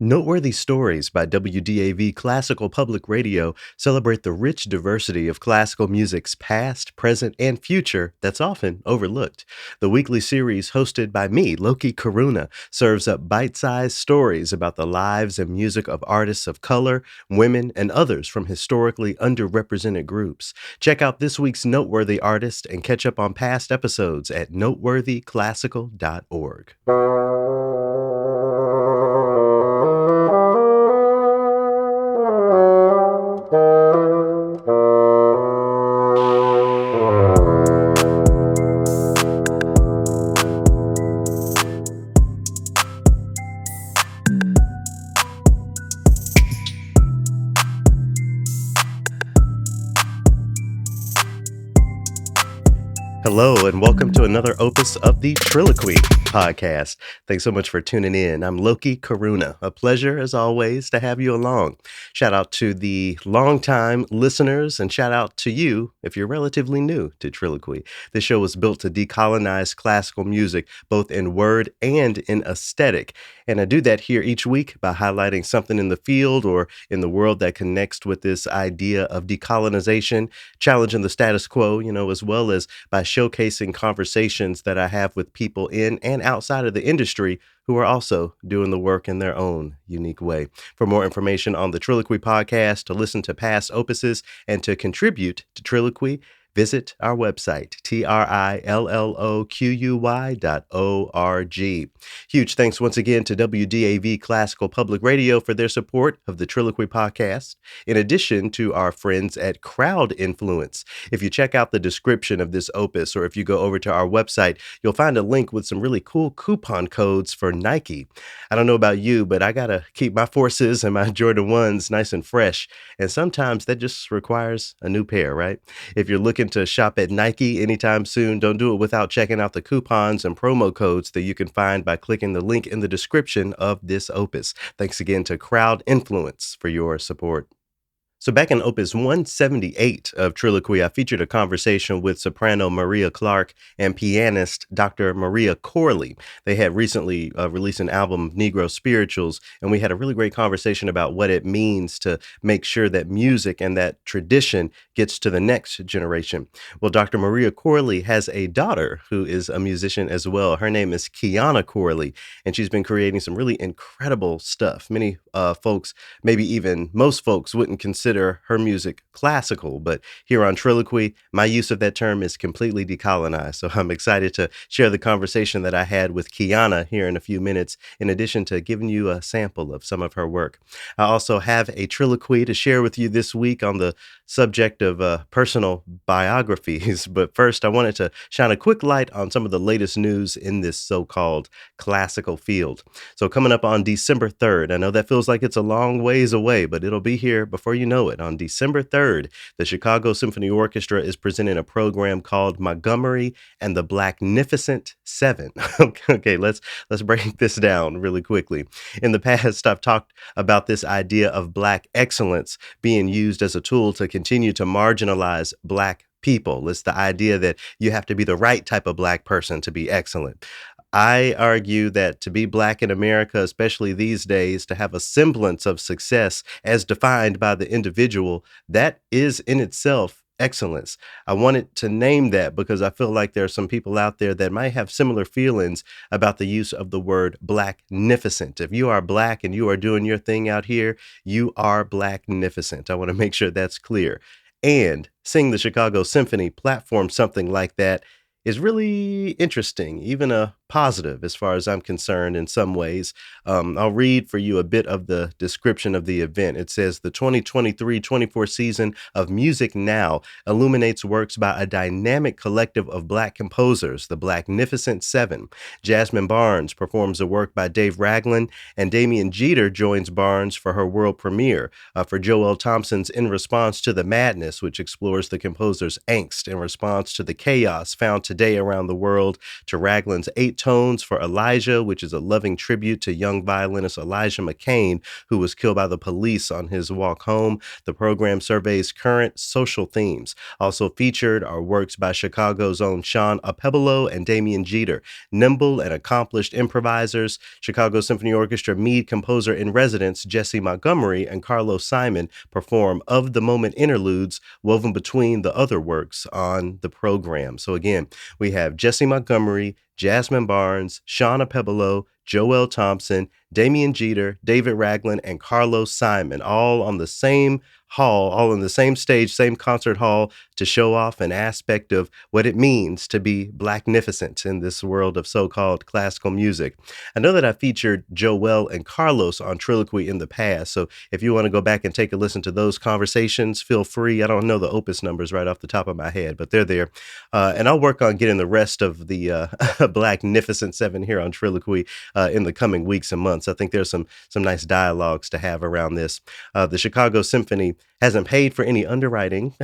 Noteworthy Stories by WDAV Classical Public Radio celebrate the rich diversity of classical music's past, present, and future that's often overlooked. The weekly series, hosted by me, Loki Karuna, serves up bite sized stories about the lives and music of artists of color, women, and others from historically underrepresented groups. Check out this week's Noteworthy Artist and catch up on past episodes at noteworthyclassical.org. Hello, and welcome to another opus of the TRILLOQUY podcast. Thanks so much for tuning in. I'm Loki Karuna. A pleasure, as always, to have you along. Shout out to the longtime listeners, and shout out to you if you're relatively new to TRILLOQUY. This show was built to decolonize classical music, both in word and in aesthetic. And I do that here each week by highlighting something in the field or in the world that connects with this idea of decolonization, challenging the status quo, as well as by showcasing conversations that I have with people in and outside of the industry who are also doing the work in their own unique way. For more information on the TRILLOQUY podcast, to listen to past opuses, and to contribute to TRILLOQUY, visit our website, TRILLOQY.org. Huge thanks once again to WDAV Classical Public Radio for their support of the TRILLOQUY podcast, in addition to our friends at Crowd Influence. If you check out the description of this opus, or if you go over to our website, you'll find a link with some really cool coupon codes for Nike. I don't know about you, but I gotta keep my Forces and my Jordan 1s nice and fresh, and sometimes that just requires a new pair, right? If you're looking to shop at Nike anytime soon, don't do it without checking out the coupons and promo codes that you can find by clicking the link in the description of this opus. Thanks again to Crowd Influence for your support. So back in Opus 178 of TRILLOQUY, I featured a conversation with soprano Maria Clark and pianist Dr. Maria Corley. They had recently released an album, Negro Spirituals, and we had a really great conversation about what it means to make sure that music and that tradition gets to the next generation. Well, Dr. Maria Corley has a daughter who is a musician as well. Her name is Kiana Corley, and she's been creating some really incredible stuff. Many folks, maybe even most folks, wouldn't consider her music classical, but here on TRILLOQUY, my use of that term is completely decolonized. So I'm excited to share the conversation that I had with Kiana here in a few minutes, in addition to giving you a sample of some of her work. I also have a TRILLOQUY to share with you this week on the subject of personal biographies. But first, I wanted to shine a quick light on some of the latest news in this so-called classical field. So coming up on December 3rd, I know that feels like it's a long ways away, but it'll be here before you know it. On December 3rd, the Chicago Symphony Orchestra is presenting a program called Montgomery and the Blacknificent Seven. Okay, let's break this down really quickly. In the past, I've talked about this idea of Black excellence being used as a tool to continue to marginalize Black people. It's the idea that you have to be the right type of Black person to be excellent. I argue that to be Black in America, especially these days, to have a semblance of success as defined by the individual, that is in itself excellence. I wanted to name that because I feel like there are some people out there that might have similar feelings about the use of the word Blacknificent. If you are Black and you are doing your thing out here, you are Blacknificent. I want to make sure that's clear. And seeing the Chicago Symphony platform something like that is really interesting, even a positive as far as I'm concerned in some ways. I'll read for you a bit of the description of the event. It says the 2023-24 season of Music Now illuminates works by a dynamic collective of Black composers, the Blacknificent Seven. Jasmine Barnes performs a work by Dave Ragland, and Damian Jeter joins Barnes for her world premiere for Joel Thompson's In Response to the Madness, which explores the composer's angst in response to the chaos found today around the world, to Raglan's Eight Tones for Elijah, which is a loving tribute to young violinist Elijah McCain, who was killed by the police on his walk home. The program surveys current social themes. Also featured are works by Chicago's own Sean Apebolo and Damian Jeter, nimble and accomplished improvisers. Chicago Symphony Orchestra Mead composer in residence Jesse Montgomery and Carlos Simon perform of the moment interludes woven between the other works on the program. So again, we have Jesse Montgomery, Jasmine Barnes, Sean Apebolo, Joel Thompson, Damian Jeter, David Ragland, and Carlos Simon, all on the same hall, all in the same stage, same concert hall, to show off an aspect of what it means to be Blacknificent in this world of so-called classical music. I know that I featured Joel and Carlos on TRILLOQUY in the past, so if you want to go back and take a listen to those conversations, feel free. I don't know the Opus numbers right off the top of my head, but they're there. And I'll work on getting the rest of the Blacknificent 7 here on TRILLOQUY in the coming weeks and months. I think there's some nice dialogues to have around this. The Chicago Symphony hasn't paid for any underwriting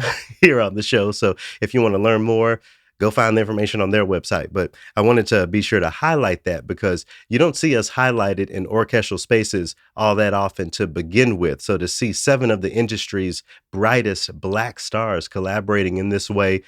here on the show, so if you want to learn more, go find the information on their website. But I wanted to be sure to highlight that because you don't see us highlighted in orchestral spaces all that often to begin with. So to see 7 of the industry's brightest Black stars collaborating in this way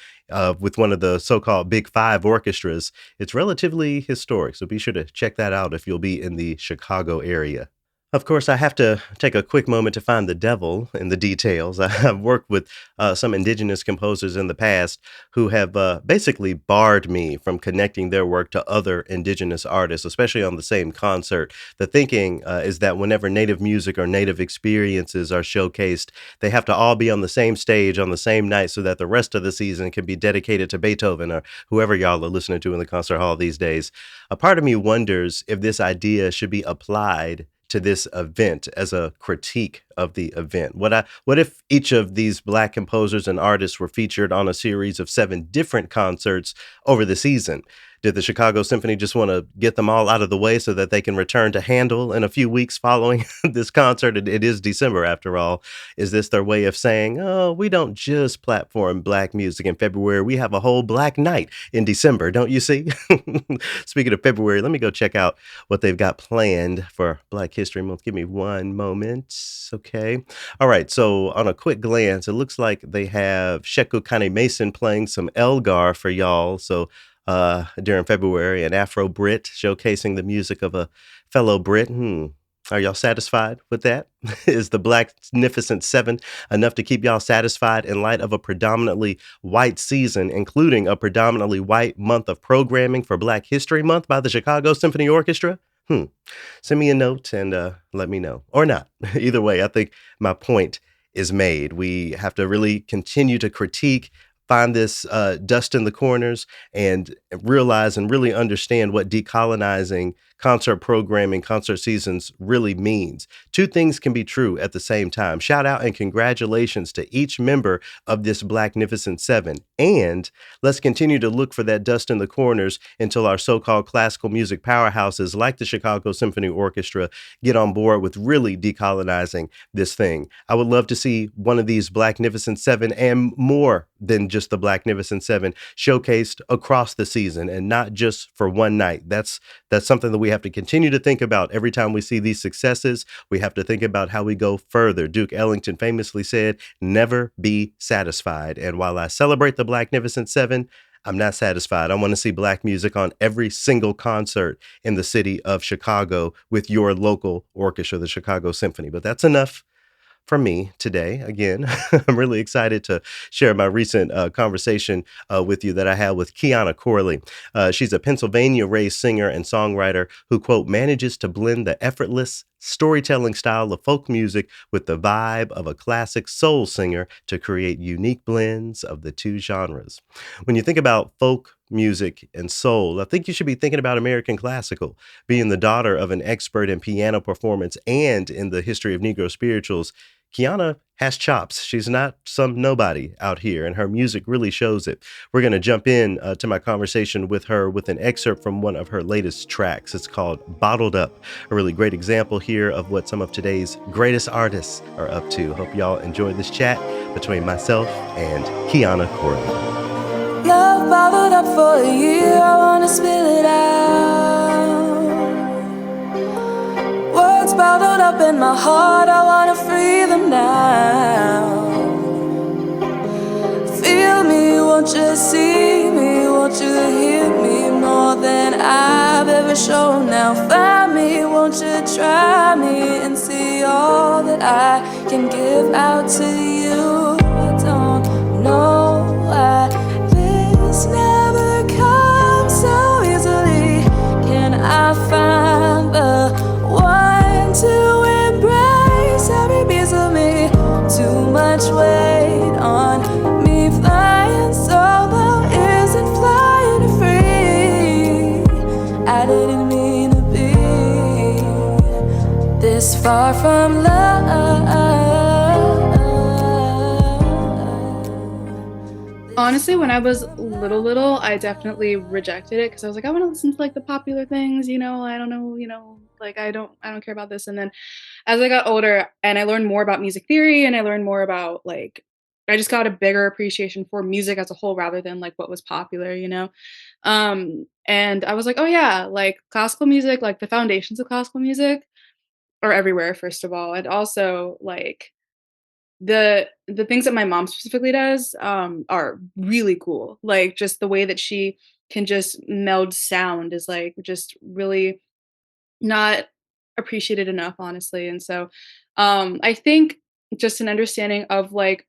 with one of the so-called Big Five orchestras, it's relatively historic. So be sure to check that out if you'll be in the Chicago area. Of course, I have to take a quick moment to find the devil in the details. I've worked with some indigenous composers in the past who have basically barred me from connecting their work to other indigenous artists, especially on the same concert. The thinking is that whenever Native music or Native experiences are showcased, they have to all be on the same stage on the same night so that the rest of the season can be dedicated to Beethoven or whoever y'all are listening to in the concert hall these days. A part of me wonders if this idea should be applied to this event as a critique of the event. What if each of these Black composers and artists were featured on a series of 7 different concerts over the season? Did the Chicago Symphony just want to get them all out of the way so that they can return to Handel in a few weeks following this concert? It is December after all. Is this their way of saying, oh, we don't just platform Black music in February. We have a whole Black night in December, don't you see? Speaking of February, let me go check out what they've got planned for Black History Month. Give me one moment. Okay. All right. So on a quick glance, it looks like they have Sheku Kane Mason playing some Elgar for y'all. So during February, an Afro Brit showcasing the music of a fellow Brit. Are y'all satisfied with that? Is the Blacknificent 7 enough to keep y'all satisfied in light of a predominantly white season, including a predominantly white month of programming for Black History Month by the Chicago Symphony Orchestra? Send me a note and let me know. Or not. Either way, I think my point is made. We have to really continue to critique, find this dust in the corners, and realize and really understand what decolonizing concert programming, concert seasons really means. 2 things can be true at the same time. Shout out and congratulations to each member of this Blacknificent 7. And let's continue to look for that dust in the corners until our so-called classical music powerhouses like the Chicago Symphony Orchestra get on board with really decolonizing this thing. I would love to see one of these Blacknificent 7 and more than just the Blacknificent 7 showcased across the season and not just for one night. That's something that we have to continue to think about every time we see these successes. We have to think about how we go further. Duke Ellington famously said, never be satisfied. And while I celebrate the Blacknificent 7, I'm not satisfied. I want to see Black music on every single concert in the city of Chicago with your local orchestra, the Chicago Symphony. But that's enough from me today. Again, I'm really excited to share my recent conversation with you that I had with Kiana Corley. She's a Pennsylvania-raised singer and songwriter who, quote, manages to blend the effortless storytelling style of folk music with the vibe of a classic soul singer to create unique blends of the 2 genres. When you think about folk music and soul, I think you should be thinking about American classical. Being the daughter of an expert in piano performance and in the history of Negro spirituals, Kiana has chops. She's not some nobody out here, and her music really shows it. We're going to jump in to my conversation with her with an excerpt from one of her latest tracks. It's called Bottled Up, a really great example here of what some of today's greatest artists are up to. Hope y'all enjoyed this chat between myself and Kiana Corley. Love bottled up for a year, I wanna spill it out. Words bottled up in my heart, I wanna free them now. Feel me, won't you see me, won't you hear me more than I've ever shown now. Find me, won't you try me and see all that I can give out to you. I don't know why this never comes so easily. Can I find the one to embrace every piece of me? Too much weight on me, flying solo isn't flying free. I didn't mean to be this far from love. Honestly, when I was little, I definitely rejected it because I was like, I want to listen to like the popular things, I don't know, like I don't care about this. And then as I got older and I learned more about music theory and I learned more about like I just got a bigger appreciation for music as a whole rather than like what was popular. And I was like, oh yeah, like classical music, like the foundations of classical music are everywhere, first of all. And also like the things that my mom specifically does, are really cool. Like, just the way that she can just meld sound is, like, just really not appreciated enough, honestly, and so, I think just an understanding of, like,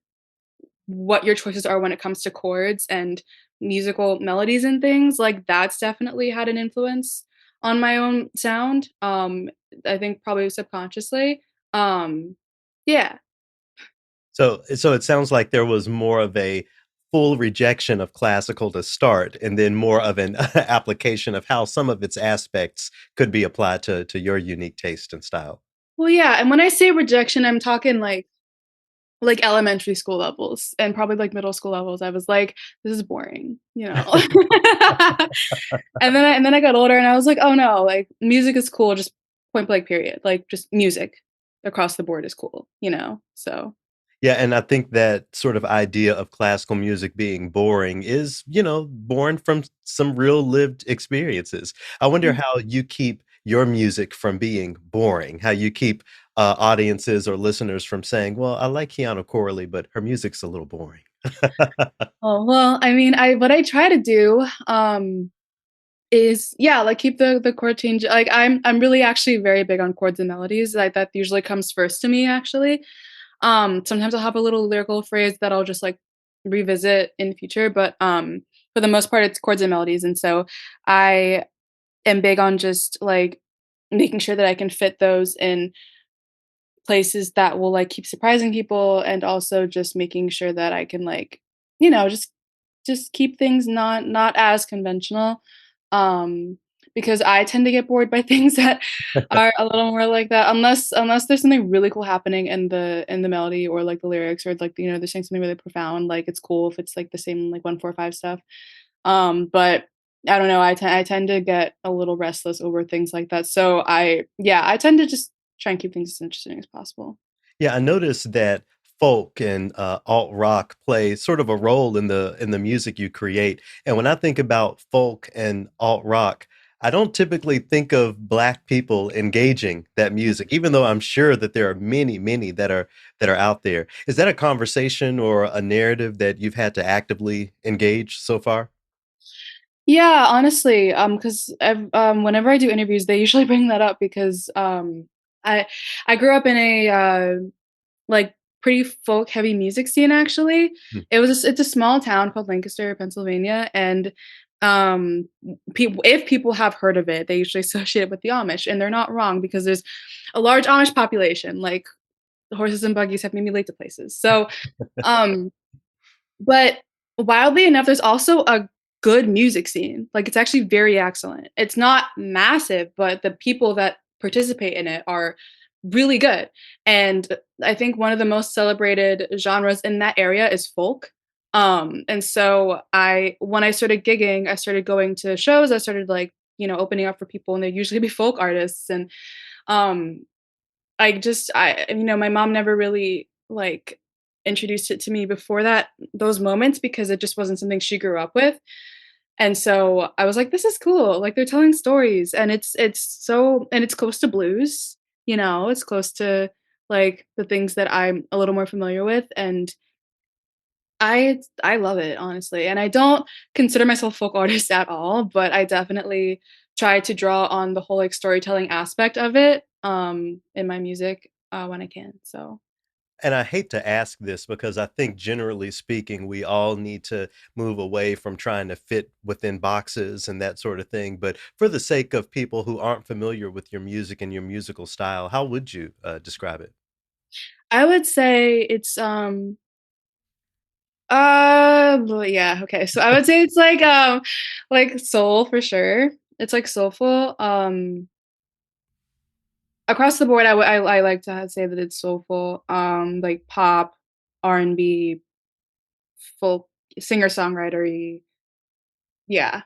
what your choices are when it comes to chords and musical melodies and things, like, that's definitely had an influence on my own sound, I think probably subconsciously, yeah. So it sounds like there was more of a full rejection of classical to start, and then more of an application of how some of its aspects could be applied to your unique taste and style. Well, yeah, and when I say rejection, I'm talking like elementary school levels and probably like middle school levels. I was like, "This is boring." And then I got older and I was like, "Oh no, like music is cool, just point blank period. Like just music across the board is cool." So Yeah, and I think that sort of idea of classical music being boring is, born from some real lived experiences. I wonder how you keep your music from being boring, how you keep audiences or listeners from saying, "Well, I like Kiana Corley, but her music's a little boring." oh, well, I mean, I what I try to do, is yeah, like keep the chord change like I'm really actually very big on chords and melodies, like that usually comes first to me actually. Sometimes I'll have a little lyrical phrase that I'll just like revisit in the future, but for the most part it's chords and melodies. And so I am big on just like making sure that I can fit those in places that will like keep surprising people and also just making sure that I can like, just keep things not as conventional. Um, because I tend to get bored by things that are a little more like that unless there's something really cool happening in the melody or like the lyrics or like they're saying something really profound. Like it's cool if it's like the same like 145 stuff. But I don't know, I tend to get a little restless over things like that. So I tend to just try and keep things as interesting as possible. Yeah, I noticed that folk and alt rock play sort of a role in the music you create. And when I think about folk and alt rock, I don't typically think of black people engaging that music, even though I'm sure that there are many, many that are out there. Is that a conversation or a narrative that you've had to actively engage so far? Yeah, honestly, because whenever I do interviews, they usually bring that up because I I grew up in a like pretty folk heavy music scene actually. Hmm. It's a small town called Lancaster, Pennsylvania, and people if people have heard of it, they usually associate it with the Amish, and they're not wrong because there's a large Amish population. Like horses and buggies have made me late to places. So um but wildly enough, there's also a good music scene. Like, it's actually very excellent. It's not massive, but the people that participate in it are really good. And I think one of the most celebrated genres in that area is folk. And so when I started gigging, I started going to shows, I started like, opening up for people and they usually be folk artists. And um my mom never really like introduced it to me before those moments because it just wasn't something she grew up with. And so I was like, this is cool. Like they're telling stories and it's close to blues, it's close to like the things that I'm a little more familiar with. And I love it, honestly, and I don't consider myself a folk artist at all, but I definitely try to draw on the whole, like, storytelling aspect of it, in my music, when I can, so And I hate to ask this because I think generally speaking, we all need to move away from trying to fit within boxes and that sort of thing. But for the sake of people who aren't familiar with your music and your musical style, how would you describe it? I would say it's, well, yeah, okay, so I would say it's like soul for sure. It's, like, soulful, across the board, I like to say that it's soulful, like pop, R&B, folk, singer-songwriter-y, yeah.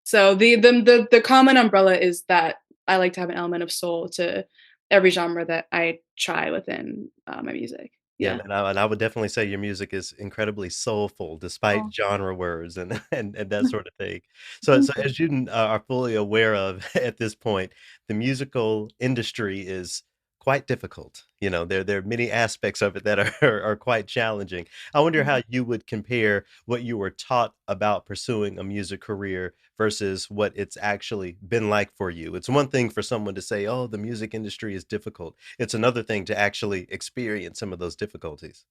So the common umbrella is that I like to have an element of soul to every genre that I try within, my music. Yeah, Yeah. man, I would definitely say your music is incredibly soulful despite Oh. genre words and and that sort of thing. So as you are fully aware of at this point, the musical industry is quite difficult. You know, there are many aspects of it that are quite challenging. I wonder how you would compare what you were taught about pursuing a music career versus what it's actually been like for you. It's one thing for someone to say, "Oh, the music industry is difficult." It's another thing to actually experience some of those difficulties.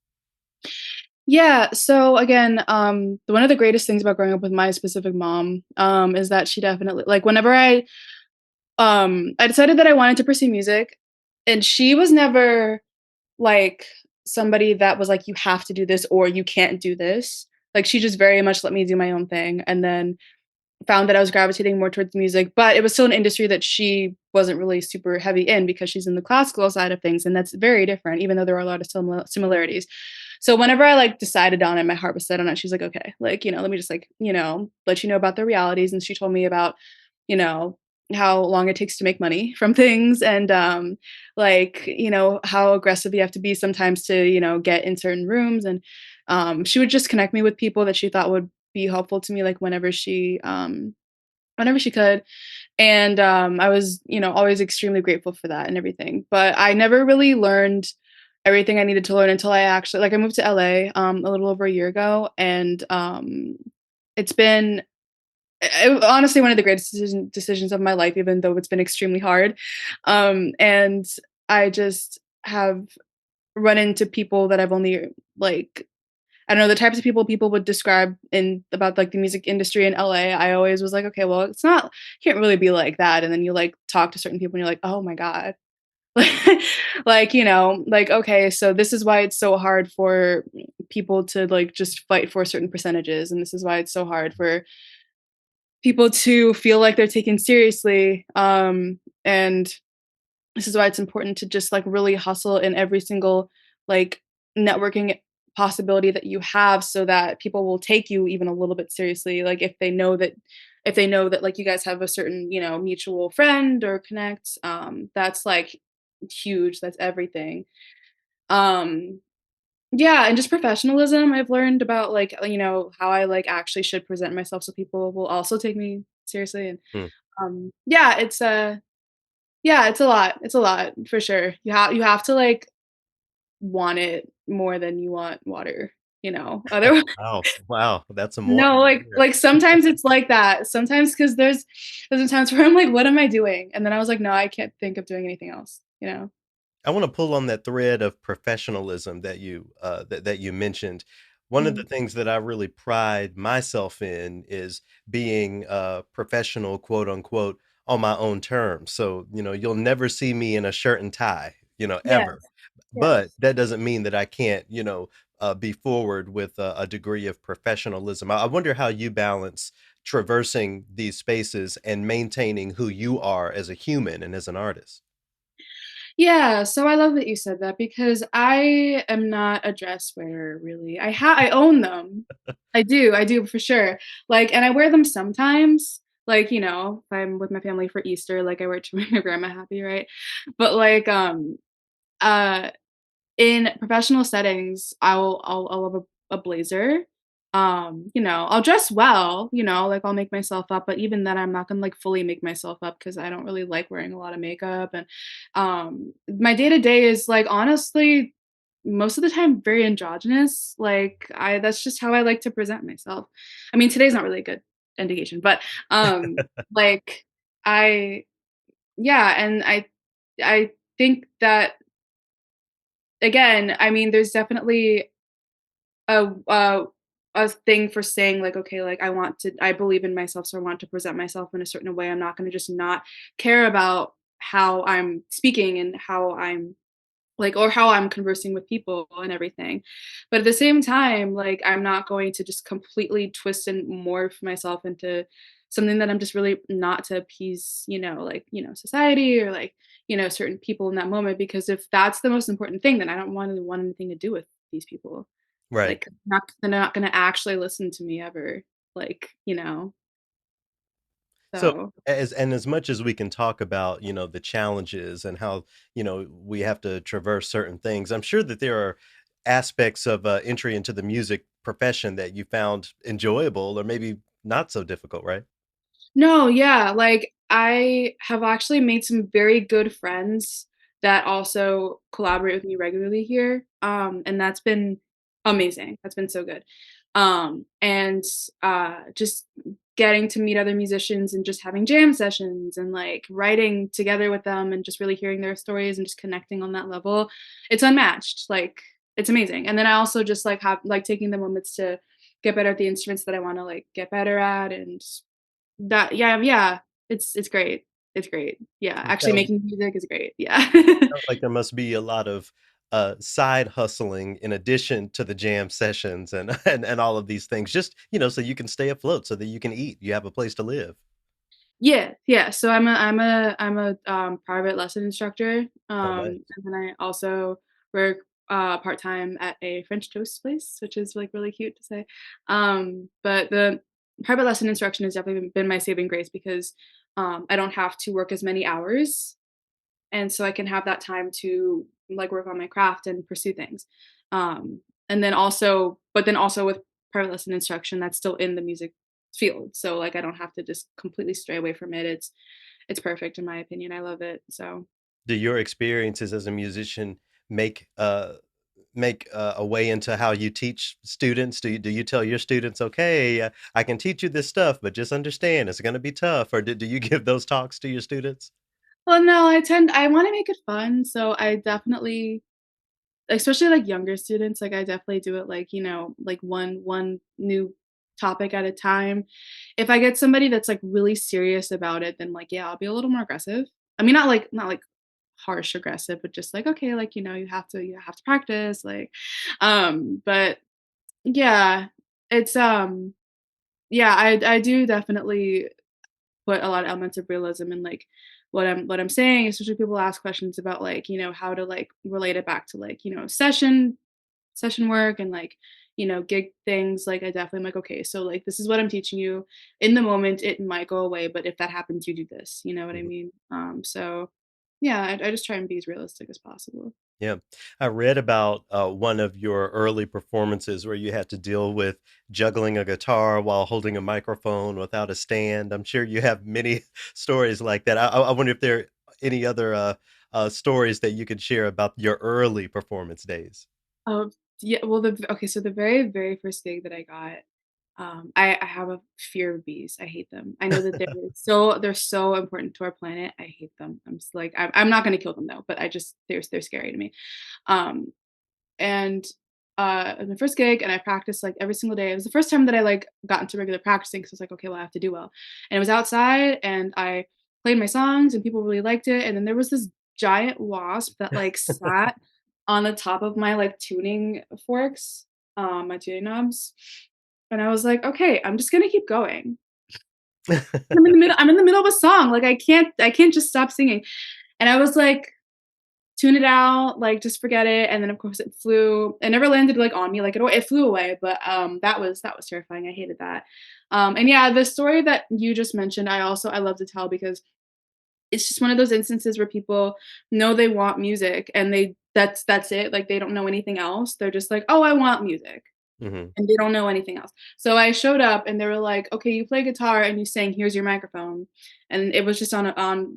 Yeah, so again, one of the greatest things about growing up with my specific mom, is that she definitely like, whenever I decided that I wanted to pursue music, and she was never, like, somebody that was like, "You have to do this," or "You can't do this." Like, she just very much let me do my own thing, and then found that I was gravitating more towards music, but it was still an industry that she wasn't really super heavy in because she's in the classical side of things, and that's very different, even though there are a lot of similarities. So whenever I like decided on it, my heart was set on it. She's like, okay, like, let me just like, let you know about the realities. And she told me about, you know, how long it takes to make money from things and like, how aggressive you have to be sometimes to, get in certain rooms. And she would just connect me with people that she thought would be helpful to me like whenever she could. And I was, always extremely grateful for that and everything. But I never really learned everything I needed to learn until I actually like I moved to LA a little over a year ago, and it's been honestly one of the greatest decisions of my life, even though it's been extremely hard. And I just have run into people that I've only like I don't know, the types of people would describe in about, like, the music industry in LA, I always was like, "Okay, well, it's not can't really be like that," and then you, like, talk to certain people and you're like, "Oh my god." Like, like, okay, so this is why it's so hard for people to, like, just fight for certain percentages, and this is why it's so hard for people to feel like they're taken seriously, and this is why it's important to just like really hustle in every single like networking possibility that you have so that people will take you even a little bit seriously like if they know that like you guys have a certain mutual friend or connect that's like huge, that's everything. um yeah, and just professionalism, I've learned about like how I like actually should present myself so people will also take me seriously. And Hmm. yeah, yeah, it's a lot. It's a lot for sure. You have to like want it more than you want water, Otherwise, Wow, wow, that's some water no, right there. like sometimes it's like that. Sometimes because there's times where I'm like, what am I doing? And then I was like, no, I can't think of doing anything else. I wanna pull on that thread of professionalism that you mentioned. One of the Mhm. things that I really pride myself in is being, "professional," quote, unquote, on my own terms. So, you'll never see me in a shirt and tie, ever. Yes, But yes. that doesn't mean that I can't, be forward with a degree of professionalism. I wonder how you balance traversing these spaces and maintaining who you are as a human and as an artist. Yeah, so I love that you said that because I am not a dress wearer really. I own them. I do for sure. Like, and I wear them sometimes. Like, if I'm with my family for Easter, like I wear it to make my grandma happy, right? But like, uh, In professional settings, I'll have a blazer. I'll dress well, like I'll make myself up, but even then I'm not gonna like fully make myself up because I don't really like wearing a lot of makeup. And my day to day is like honestly most of the time very androgynous. Like I that's just how I like to present myself. I mean, today's not really a good indication, but like I yeah, and I think that again, I mean, there's definitely a a thing for saying like, okay, like I believe in myself, so I want to present myself in a certain way. I'm not gonna just not care about how I'm speaking and how I'm like or how I'm conversing with people and everything. But at the same time, like I'm not going to just completely twist and morph myself into something that I'm just really not to appease, like, society or like, certain people in that moment because if that's the most important thing, then I don't want anything to do with these people. Right. Like they're not gonna actually listen to me ever. Like, So, so as much as we can talk about, the challenges and how, we have to traverse certain things, I'm sure that there are aspects of, entry into the music profession that you found enjoyable or maybe not so difficult, right? no, yeah, like, I have actually made some very good friends that also collaborate with me regularly here, and that's been amazing, that's been so good. And, just getting to meet other musicians and just having jam sessions and, like, writing together with them and just really hearing their stories and just connecting on that level, it's unmatched, like, it's amazing, and then I also just, like, have like, taking the moments to get better at the instruments that I wanna, like, get better at and that yeah, it's great. It's great. Yeah, It actually making music is great. Yeah. sounds like there must be a lot of, side hustling in addition to the jam sessions and and all of these things, just, so you can stay afloat, so that you can eat, you have a place to live. Yeah, yeah. So I'm a private lesson instructor, Oh, nice. and then I also work, part-time at a French toast place, which is, like, really cute to say. But the private lesson instruction has definitely been my saving grace because, I don't have to work as many hours and so I can have that time to like work on my craft and pursue things. And then also, but then also with private lesson instruction, that's still in the music field. So like I don't have to just completely stray away from it. It's perfect in my opinion. I love it. So Do your experiences as a musician make, a way into how you teach students? Do you tell your students, "Okay, I can teach you this stuff, but just understand it's gonna be tough," or do you give those talks to your students? well no, I want to make it fun. So I definitely especially like younger students, like I definitely do it like, like one new topic at a time. If I get somebody that's like really serious about it, then like yeah, I'll be a little more aggressive. I mean not like harsh aggressive, but just like okay, like you have to practice like but yeah, it's yeah, I do definitely put a lot of elements of realism in like what I'm saying, especially people ask questions about like, how to like relate it back to like, session work and like, gig things. Like I definitely am like, okay, so like this is what I'm teaching you. In the moment, it might go away, but if that happens, you do this. You know what I Mhm. mean? So yeah, I just try and be as realistic as possible. Yeah. I read about, one of your early performances where you had to deal with juggling a guitar while holding a microphone without a stand. I'm sure you have many stories like that. I wonder if there are any other, stories that you could share about your early performance days? Oh, yeah, well, okay, so the very, very first gig that I got, I have a fear of bees. I hate them. I know that they're so important to our planet. I hate them. I'm just like I'm not gonna kill them though, but I just they're scary to me. Um, and it was my first gig, and I practiced like every single day. It was the first time that I like got into regular practicing because I was like, okay, well, I have to do well. And it was outside, and I played my songs, and people really liked it. And then there was this giant wasp that like sat on the top of my like tuning forks, my tuning knobs. And I was like, okay, I'm just gonna keep going. I'm in the middle of a song. Like I can't just stop singing. And I was like, tune it out, like just forget it. And then of course it flew. It never landed like on me, like it flew away. But that was terrifying. I hated that. And yeah, the story that you just mentioned, I love to tell because it's just one of those instances where people know they want music and they that's it, like, they don't know anything else. They're just like, "Oh, I want music." Mhm. And they don't know anything else. So I showed up and they were like, "Okay, you play guitar and you sing, here's your microphone." And it was just on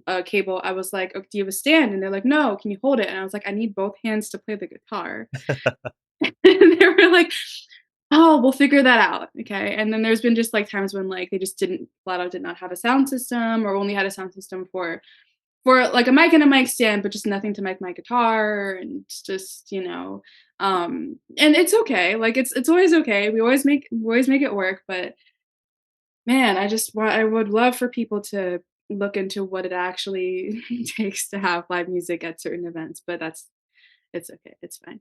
a cable. I was like, "Oh, do you have a stand?" And they're like, "No, can you hold it?" And I was like, "I need both hands to play the guitar." And they were like, "Oh, we'll figure that out." Okay. And then there's been just like times when like they just didn't flat out did not have a sound system or only had a sound system for like a mic and a mic stand, but just nothing to mic my guitar and it's just, and it's okay. Like it's always okay. We always make it work, but man, I would love for people to look into what it actually takes to have live music at certain events, but it's okay. It's fine.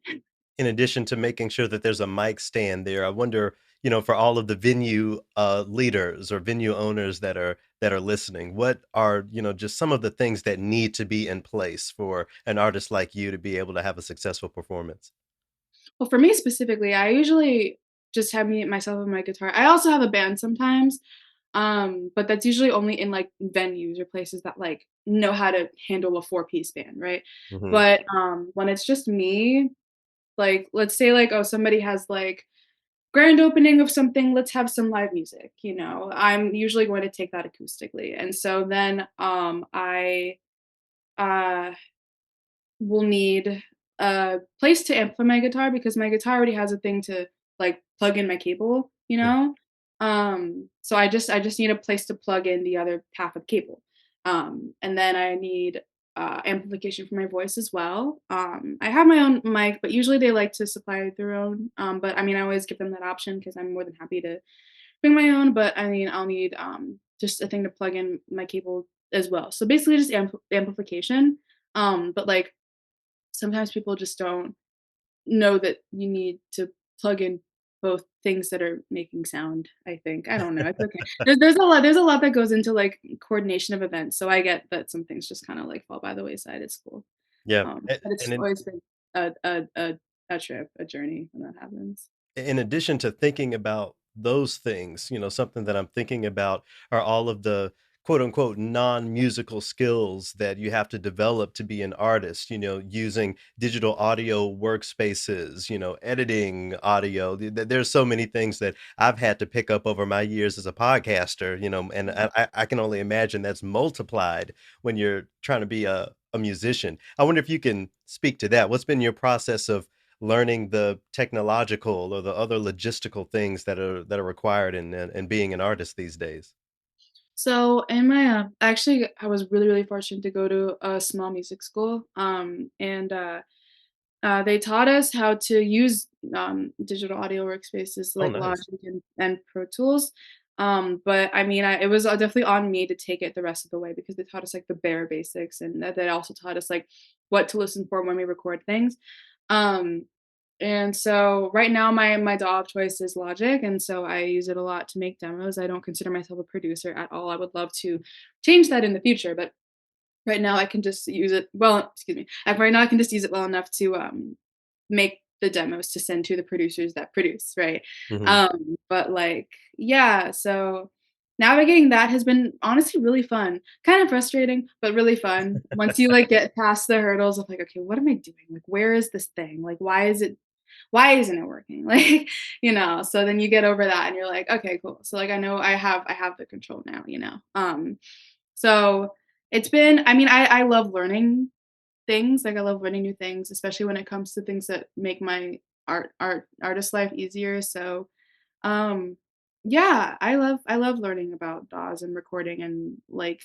In addition to making sure that there's a mic stand there, I wonder, for all of the venue, leaders or venue owners that are listening, what are, just some of the things that need to be in place for an artist like you to be able to have a successful performance? Well, for me specifically, I usually just have me myself and my guitar. I also have a band sometimes, but that's usually only in like venues or places that like know how to handle a four-piece band, right? Mhm. But when it's just me, like let's say like oh somebody has like grand opening of something, let's have some live music, I'm usually going to take that acoustically. And so then I uh will need a place to amplify my guitar because my guitar already has a thing to like plug in my cable, Mm. So I just need a place to plug in the other half of the cable. And then I need amplification for my voice as well. I have my own mic, but usually they like to supply their own. But I mean, I always give them that option because I'm more than happy to bring my own. But I mean, I'll need just a thing to plug in my cable as well. So basically, just amplification. But like sometimes people just don't know that you need to plug in both things that are making sound, I think. I don't know, it's okay. There's a lot that goes into, like, coordination of events, so I get that some things just kinda, like, fall by the wayside, it's cool. Yeah, But it's and in always been a trip, a journey when that happens. in addition to thinking about those things, something that I'm thinking about are all of the quote unquote non-musical skills that you have to develop to be an artist, using digital audio workspaces, editing audio. There's so many things that I've had to pick up over my years as a podcaster, and I can only imagine that's multiplied when you're trying to be a musician. I wonder if you can speak to that. What's been your process of learning the technological or the other logistical things that are required in being an artist these days? So in my actually I was really, really fortunate to go to a small music school, and they taught us how to use digital audio workspaces Oh, like nice. Logic and Pro Tools. But I mean, it was definitely on me to take it the rest of the way because they taught us like the bare basics, and they also taught us like what to listen for when we record things. Um, and so right now my DAW of choice is Logic, and so I use it a lot to make demos. I don't consider myself a producer at all. I would love to change that in the future, but right now I can just use it well, excuse me. Right now I can just use it well enough to make the demos to send to the producers that produce, right? Mhm. But like, yeah, so navigating that has been honestly really fun. Kind of frustrating, but really fun. Once you like get past the hurdles of like, okay, what am I doing? Like, where is this thing? Like, why isn't it working? Like, so then you get over that and you're like, okay, cool. So like I know I have the control now, So it's been I mean, I love learning things, like, I love learning new things, especially when it comes to things that make my artist life easier, so, um, yeah, I love learning about DAWs and recording and, like,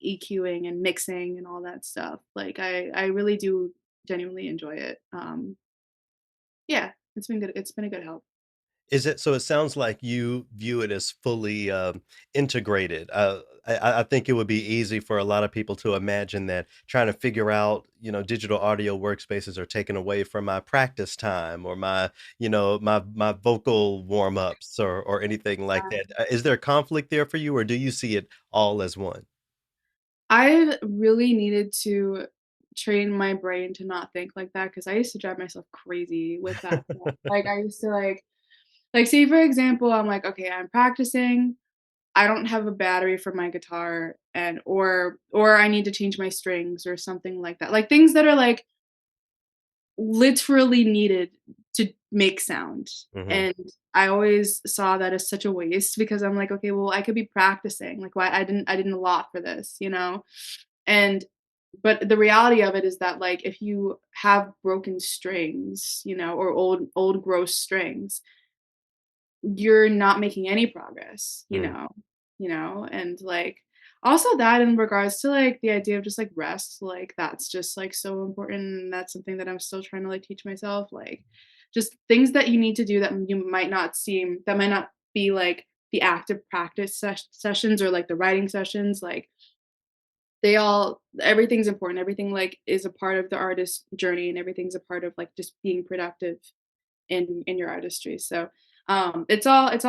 EQing and mixing and all that stuff, like, I really do genuinely enjoy it, yeah, it's been a good help. Is it so it sounds like you view it as fully, integrated. I think it would be easy for a lot of people to imagine that trying to figure out, digital audio workspaces are taken away from my practice time or my vocal warm-ups or anything like that. Is there a conflict there for you, or do you see it all as one? I really needed to train my brain to not think like that because I used to drive myself crazy with that stuff. Like, I used to, like, say, for example, I'm like, "Okay, I'm practicing, I don't have a battery for my guitar," and or I need to change my strings or something like that. Like, things that are, like literally needed to make sound. Mhm. And I always saw that as such a waste because I'm like, okay, well, I could be practicing. Like, why I didn't allot for this, you know? And but the reality of it is that like if you have broken strings, you know, or old gross strings, you're not making any progress, Mm. and like also that in regards to like the idea of just like rest, like that's just like so important. And that's something that I'm still trying to like teach myself, like just things that you need to do that might not be like the active practice sessions or like the writing sessions, like everything's important. Everything like is a part of the artist's journey and everything's a part of like just being productive in your artistry. So it's all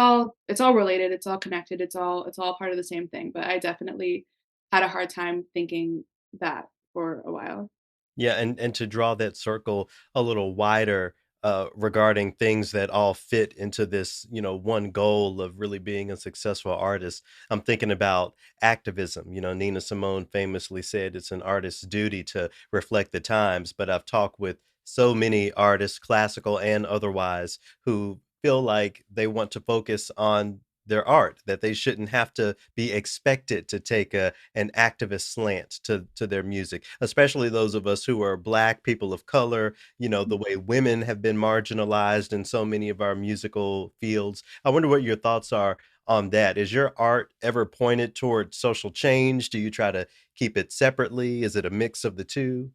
related, it's all connected, it's all part of the same thing. But I definitely had a hard time thinking that for a while. Yeah, and to draw that circle a little wider, regarding things that all fit into this, one goal of really being a successful artist. I'm thinking about activism. Nina Simone famously said it's an artist's duty to reflect the times, but I've talked with so many artists, classical and otherwise, who feel like they want to focus on their art, that they shouldn't have to be expected to take an activist slant to their music, especially those of us who are Black, people of color, the way women have been marginalized in so many of our musical fields. I wonder what your thoughts are on that. Is your art ever pointed toward social change? Do you try to keep it separately? Is it a mix of the two?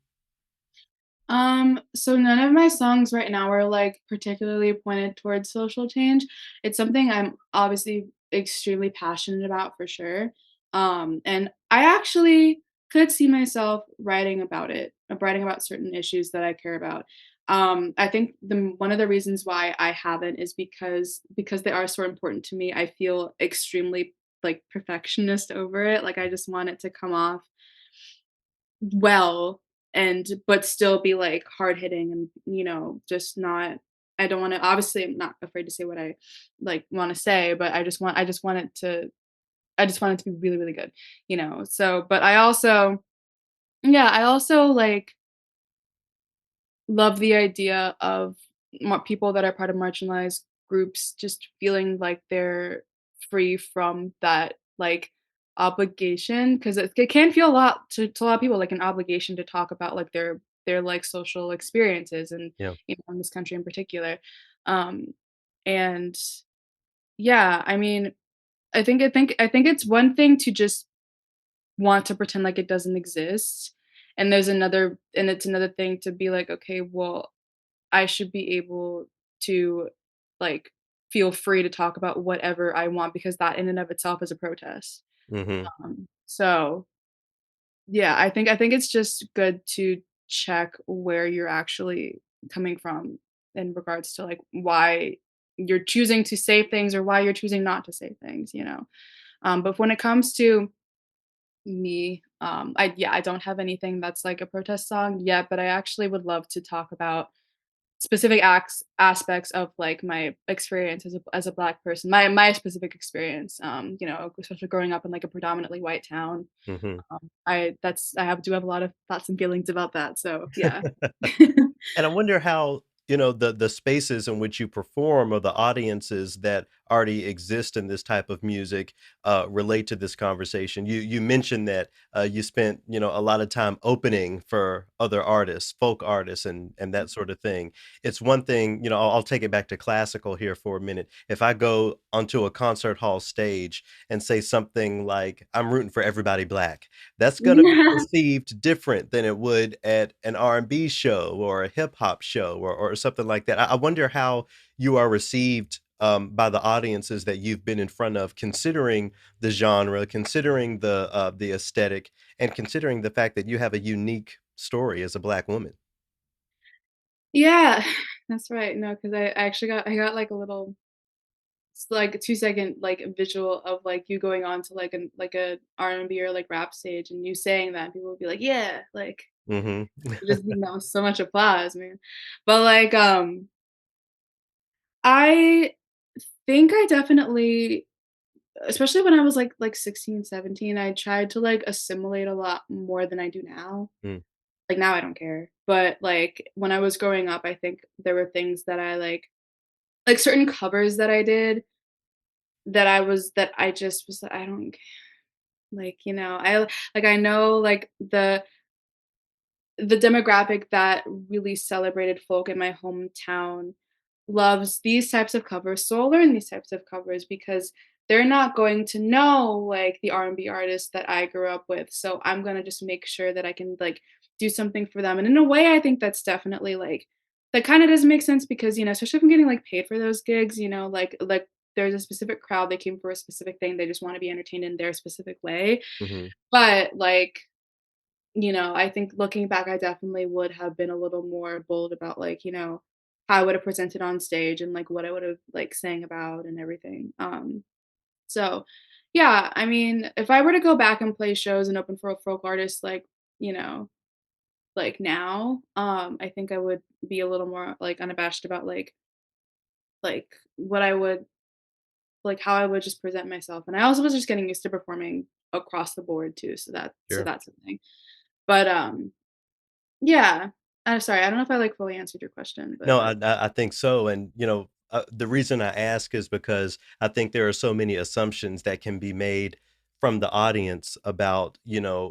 So none of my songs right now are like particularly pointed towards social change. It's something I'm obviously extremely passionate about for sure. And I actually could see myself writing about certain issues that I care about. I think the one of the reasons why I haven't is because they are so important to me. I feel extremely like perfectionist over it. Like I just want it to come off well and but still be like hard hitting and just not. I don't want to, obviously I'm not afraid to say what I like want to say, but I just want it to be really really good, so but I also like love the idea of people that are part of marginalized groups just feeling like they're free from that like obligation, because it can feel a lot to a lot of people like an obligation to talk about like their like social experiences and Yeah. in this country in particular. um and yeah, I mean, I think it's one thing to just want to pretend like it doesn't exist, and it's another thing to be like, okay, well, I should be able to, like, feel free to talk about whatever I want because that in and of itself is a protest. Mhm. So, yeah, I think it's just good to check where you're actually coming from in regards to, like, why you're choosing to say things or why you're choosing not to say things. But when it comes to me, I don't have anything that's like a protest song yet, but I actually would love to talk about specific aspects of, like, my experience as a Black person, my specific experience, especially growing up in, like, a predominantly white town. Mhm. I have a lot of thoughts and feelings about that, so yeah. And I wonder how, the spaces in which you perform or the audiences that already exist in this type of music relate to this conversation. You mentioned that you spent, a lot of time opening for other artists, folk artists, and that sort of thing. It's one thing, I'll take it back to classical here for a minute. If I go onto a concert hall stage and say something like, "I'm rooting for everybody Black," that's gonna be perceived different than it would at an R&B show or a hip hop show or something like that. I wonder how you are received, by the audiences that you've been in front of, considering the genre, considering the aesthetic, and considering the fact that you have a unique story as a Black woman. Yeah, that's right. No, because I actually got, like, a little like a 2-second, like, visual of, like, you going on to, like, a R&B or, like, rap stage and you saying that, and people would be like, "Yeah," like, Mhm. just, so much applause, man. But, like, I think I definitely, especially when I was, like 16, 17, I tried to, like, assimilate a lot more than I do now. Mm. Like now I don't care. But like when I was growing up, I think there were things that I like certain covers that I did that I just was like, I don't like, I know like the demographic that really celebrated folk in my hometown loves these types of covers, so I'll learn these types of covers because they're not going to know like the R&B artists that I grew up with. So I'm gonna just make sure that I can like do something for them. And in a way, I think that's definitely like that kind of does make sense because especially if I'm getting like paid for those gigs, like there's a specific crowd they came for a specific thing. They just want to be entertained in their specific way. Mhm. But like I think looking back, I definitely would have been a little more bold about like, how I would have presented on stage and like what I would have like sang about and everything. So yeah, I mean, if I were to go back and play shows and open for a folk artist you know, like now, I think I would be a little more like unabashed about like what I would like how I would just present myself. And I also was just getting used to performing across the board too. So Sure. that's something. But yeah. I'm sorry, I don't know if I, like, fully answered your question, but, No, I think so, and, the reason I ask is because I think there are so many assumptions that can be made from the audience about,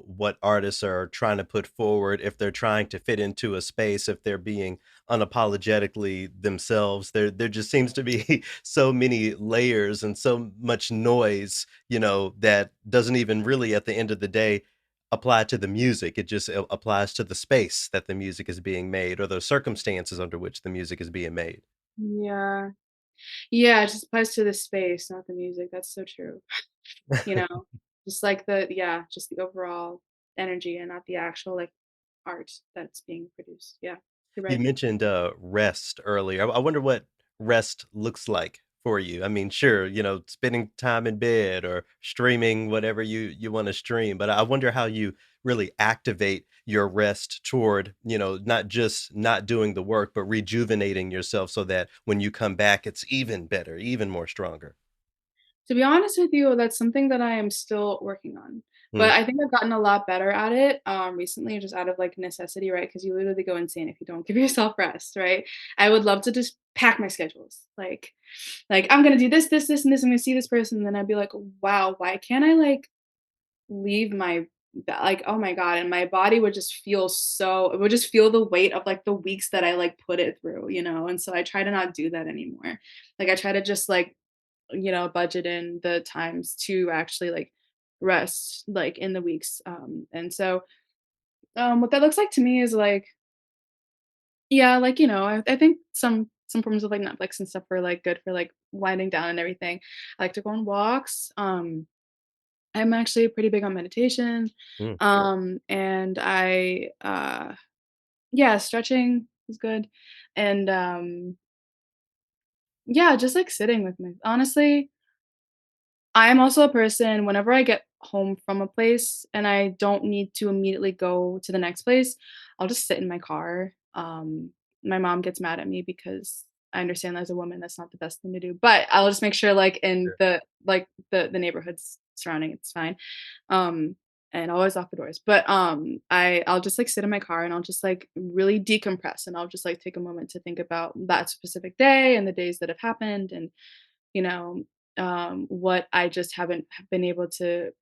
what artists are trying to put forward, if they're trying to fit into a space, if they're being unapologetically themselves. There just seems to be so many layers and so much noise, that doesn't even really, at the end of the day, apply to the music. It just applies to the space that the music is being made or the circumstances under which the music is being made. yeah. Yeah, it just applies to the space, not the music, that's so true, you know? Just like just the overall energy and not the actual, like, art that's being produced, yeah, you're You right. mentioned, rest earlier. I wonder what rest looks like for you. I mean, sure, spending time in bed or streaming whatever you wanna stream, but I wonder how you really activate your rest toward, not just not doing the work, but rejuvenating yourself so that when you come back, it's even better, even more stronger. To be honest with you, that's something that I am still working on, but Mm, I think I've gotten a lot better at it, recently just out of, like, necessity, right? Because you literally go insane if you don't give yourself rest, right? I would love to just pack my schedules, like, "I'm gonna do this, this, this, and this, I'm gonna see this person," and then I'd be like, "Wow, why can't I, like, leave my like, oh my god," and my body would just feel so it would just feel the weight of, like, the weeks that I, like, put it through, and so I try to not do that anymore. Like, I try to just, like, budget in the times to actually, like, rest, like, in the weeks, and so, what that looks like to me is, like yeah, like, I think some forms of, like, Netflix and stuff are, like, good for, like, winding down and everything. I like to go on walks, I'm actually pretty big on meditation, mm. and yeah, stretching is good, and, yeah, just, like, sitting with me honestly, I'm also a person whenever I get home from a place and I don't need to immediately go to the next place, I'll just sit in my car. My mom gets mad at me because I understand as a woman that's not the best thing to do, but I'll just make sure like in Sure. the neighborhoods surrounding it's fine. Um and always lock the doors. But I'll just like sit in my car and I'll just like really decompress and I'll just like take a moment to think about that specific day and the days that have happened and you know, what I just haven't been able to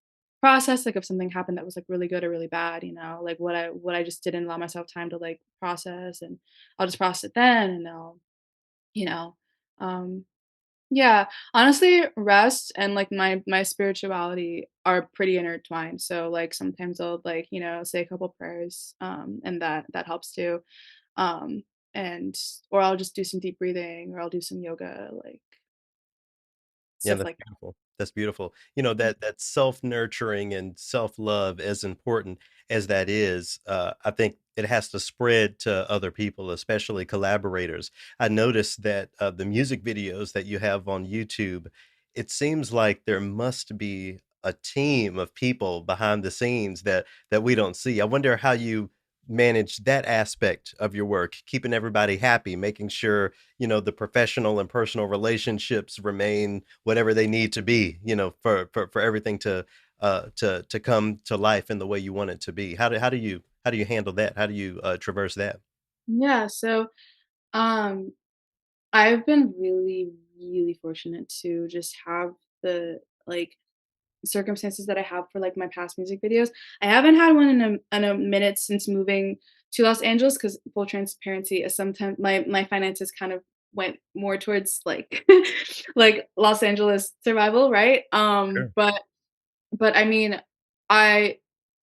process, like if something happened that was like really good or really bad, like what I just didn't allow myself time to like process and I'll just process it then and you know, um yeah, honestly, rest and like my spirituality are pretty intertwined. So like sometimes I'll like, say a couple prayers and that helps too. Um and or I'll just do some deep breathing or I'll do some yoga like Yeah, stuff that's like beautiful. That's beautiful. that. That self-nurturing and self-love, as important as that is, I think it has to spread to other people, especially collaborators. I noticed that, the music videos that you have on YouTube, it seems like there must be a team of people behind the scenes that we don't see. I wonder how you manage that aspect of your work, keeping everybody happy, making sure, the professional and personal relationships remain whatever they need to be, for everything to come to life in the way you want it to be. How do how do you handle that? How do you, traverse that? Yeah, so, um, I've been really, really fortunate to just have the, like, circumstances that I have for, like, my past music videos. I haven't had one in a minute since moving to Los Angeles because full transparency is sometimes my finances kind of went more towards, like like, Los Angeles survival, right? Sure. But I mean, I,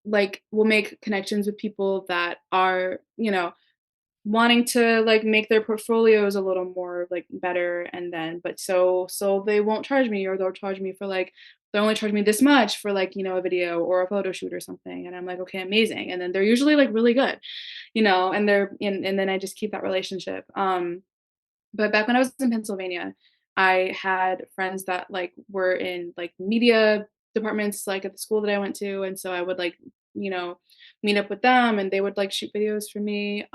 like, will make connections with people that are, wanting to, like, make their portfolios a little more, like, better, and then but so they won't charge me, or they'll charge me for, like they'll only charge me this much for, like, a video or a photo shoot or something, and I'm like, "Okay, amazing," and then they're usually, like, really good, and then I just keep that relationship. But back when I was in Pennsylvania, I had friends that, like, were in, like, media departments, like, at the school that I went to, and so I would, like, you know, meet up with them, and they would, like, shoot videos for me,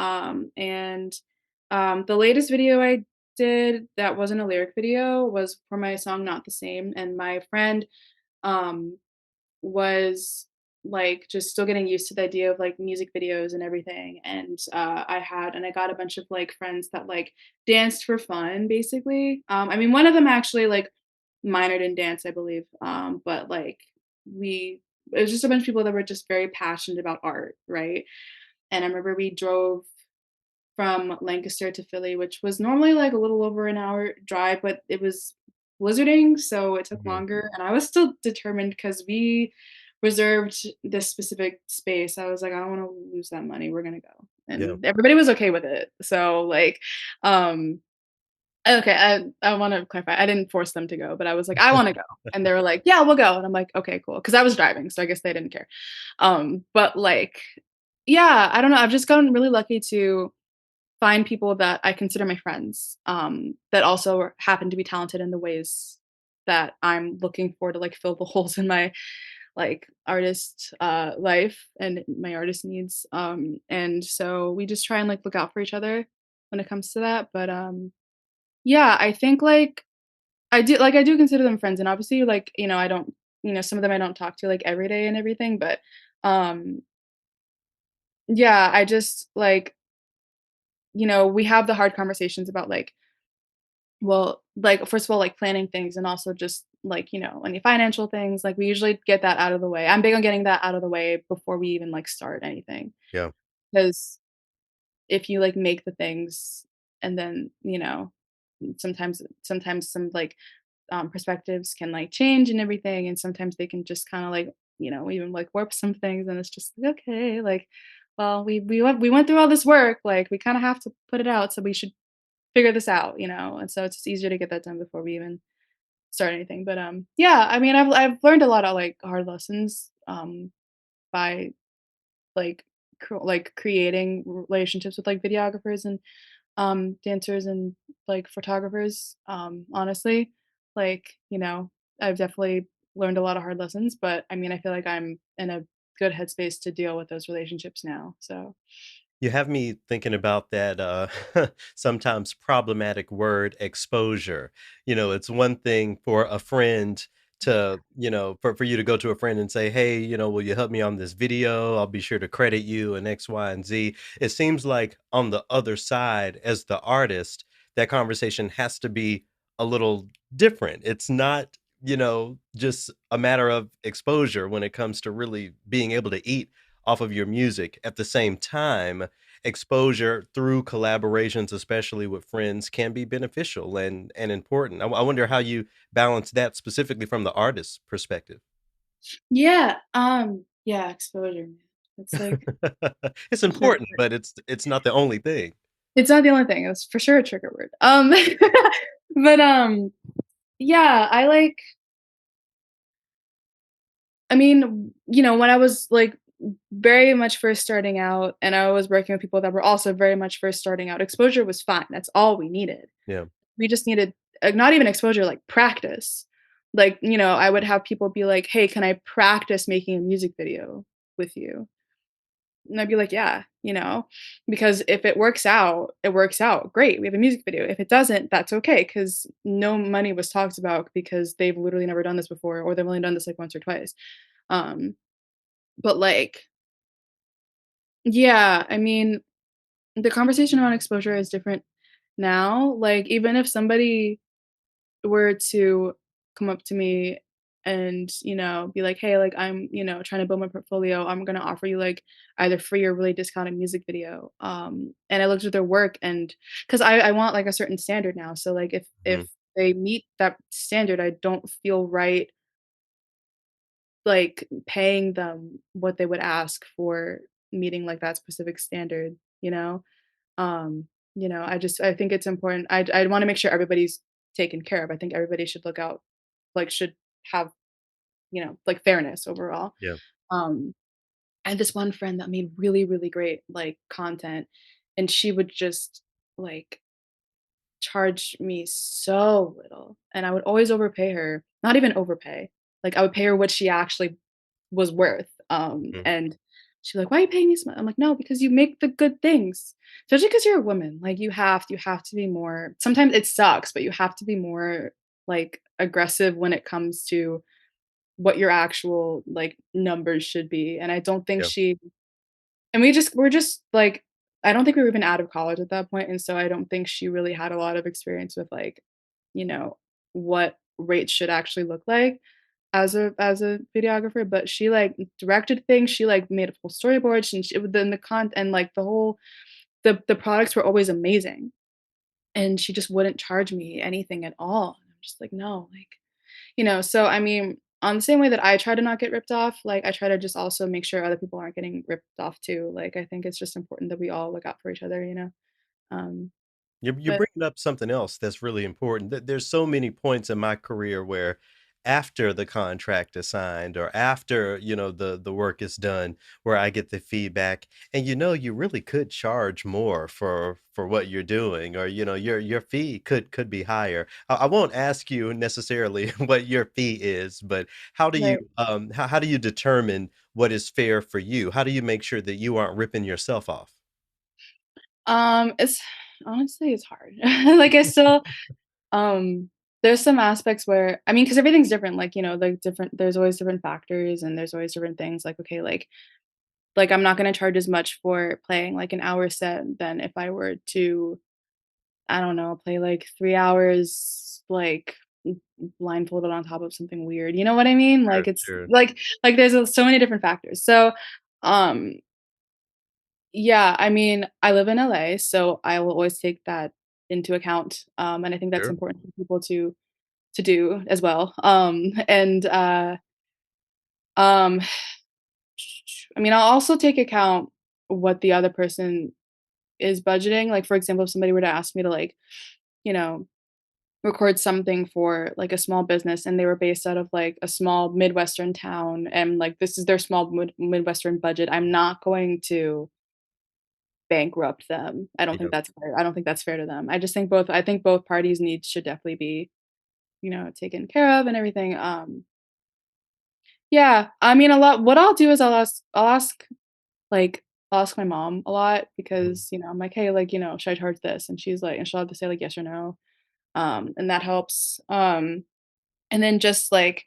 the latest video I did that wasn't a lyric video was for my song Not the Same, and my friend, um was, like, just still getting used to the idea of, like, music videos and everything, and, I got a bunch of, like, friends that, like, danced for fun, basically. I mean, one of them actually, like, minored in dance, I believe, but, like, we it was just a bunch of people that were just very passionate about art, right? And I remember we drove from Lancaster to Philly, which was normally like a little over an hour drive, but it was blizzarding, so it took Mhm. longer. And I was still determined because we reserved this specific space. I was like, I don't want to lose that money. We're gonna go. Yeah. And everybody was okay with it. So like, um, okay, I want to clarify. I didn't force them to go, but I was like, I want to go. And they were like, yeah, we'll go. And I'm like, okay, cool. Cause I was driving. So I guess they didn't care. But like, yeah, I don't know. I've just gotten really lucky to find people that I consider my friends, that also happen to be talented in the ways that I'm looking for to, like, fill the holes in my, like, artist, life and my artist needs, and so we just try and, like, look out for each other when it comes to that, but, yeah, I think, like, I do consider them friends, and obviously, like, I don't some of them I don't talk to, like, every day and everything, but, um, yeah, I just, like, we have the hard conversations about, like, well, like, first of all, like, planning things and also just, like, any financial things, like, we usually get that out of the way. I'm big on getting that out of the way before we even, like, start anything. Yeah. Because if you, like, make the things and then, sometimes some, like, perspectives can, like, change and everything, and sometimes they can just kinda, like, even, like, warp some things, and it's just like, "Okay," like, "Well, we went through all this work, like, we kinda have to put it out, so we should figure this out," and so it's just easier to get that done before we even start anything, but, yeah, I mean, I've learned a lot of, like, hard lessons, by, like, creating relationships with, like, videographers and, dancers and, like, photographers, honestly, like, I've definitely learned a lot of hard lessons, but, I mean, I feel like I'm in a good headspace to deal with those relationships now, so You have me thinking about that sometimes problematic word exposure. It's one thing for a friend to, for you to go to a friend and say, hey, will you help me on this video? I'll be sure to credit you and X, Y, and Z. It seems like on the other side, as the artist, that conversation has to be a little different. It's not, just a matter of exposure when it comes to really being able to eat off of your music. At the same time, exposure through collaborations, especially with friends, can be beneficial and important. I wonder how you balance that specifically from the artist's perspective. yeah, yeah, exposure, man. It's like It's that's important, but it's not the only thing. it's not the only thing, it's for sure a trigger word. But, yeah, I mean, when I was, like, very much first starting out and I was working with people that were also very much first starting out, exposure was fine, that's all we needed. Yeah. We just needed, not even exposure, like, practice. Like, I would have people be like, "Hey, can I practice making a music video with you?" And I'd be like, "Yeah," because if it works out, it works out. Great, we have a music video. If it doesn't, that's okay because no money was talked about because they've literally never done this before or they've only done this like once or twice. Um, but like Yeah, I mean, the conversation around exposure is different now. Like, even if somebody were to come up to me and, be like, "Hey, like, I'm, trying to build my portfolio. I'm gonna offer you, like, either free or really discounted music video." And I looked at their work and 'cause I want, like, a certain standard now. So, like, if Mhm. they meet that standard, I don't feel right, like, paying them what they would ask for meeting, like, that specific standard, you know? Um, I think it's important. I wanna make sure everybody's taken care of. I think everybody should look out like, should have, like, fairness overall. Yeah. Um, I had this one friend that made really, really great, like, content, and she would just, like, charge me so little, and I would always overpay her. Not even overpay, like, I would pay her what she actually was worth, Mhm. and she's like, "Why are you paying me so much?" I'm like, "No, because you make the good things." Especially because 'cause you're a woman, like, you have to be more sometimes it sucks, but you have to be more, like, aggressive when it comes to what your actual, like, numbers should be, and I don't think Yeah. she and we're just, like I don't think we were even out of college at that point, and so I don't think she really had a lot of experience with, like, you know, what rates should actually look like as a videographer, but she, like, directed things, she, like, made a full storyboard, and she then the and, like, the products were always amazing, and she just wouldn't charge me anything at all. I'm just like, "No," like, so, I mean, on the same way that I try to not get ripped off, like, I try to just also make sure other people aren't getting ripped off too, like, I think it's just important that we all look out for each other, you know? Um, You're but bringing up something else that's really important. There's so many points in my career where after the contract is signed or after, the work is done, where I get the feedback and you really could charge more for what you're doing, or your fee could be higher. I won't ask you necessarily what your fee is, but right. how do you determine what is fair for you? How do you make sure that you aren't ripping yourself off? It's honestly, it's hard. Like, I still there's some aspects where I mean, because everything's different, like, like, there's always different factors and there's always different things, like, okay, like, I'm not gonna charge as much for playing, like, an hour set than if I were to, I don't know, play, like, 3 hours, like, blindfolded on top of something weird, you know what I mean? Sure, Like, it's sure. like, there's so many different factors. So, um, yeah, I mean, I live in LA, so I will always take that into account, and I think that's Sure. important for people to do as well. Um, I mean, I'll also take account what the other person is budgeting. Like, for example, if somebody were to ask me to, like, you know, record something for, like, a small business and they were based out of, like, a small Midwestern town and, like, this is their small Midwestern budget, I'm not going to bankrupt them. I don't think Yeah. that's fair. I don't think that's fair to them. I think both parties' needs should definitely be, taken care of and everything. Yeah, I mean, a lot what I'll do is like, I'll ask my mom a lot Mhm. because, I'm like, "Hey, like, should I charge this?" And she's like and she'll have to say, like, yes or no, and that helps. And then just, like,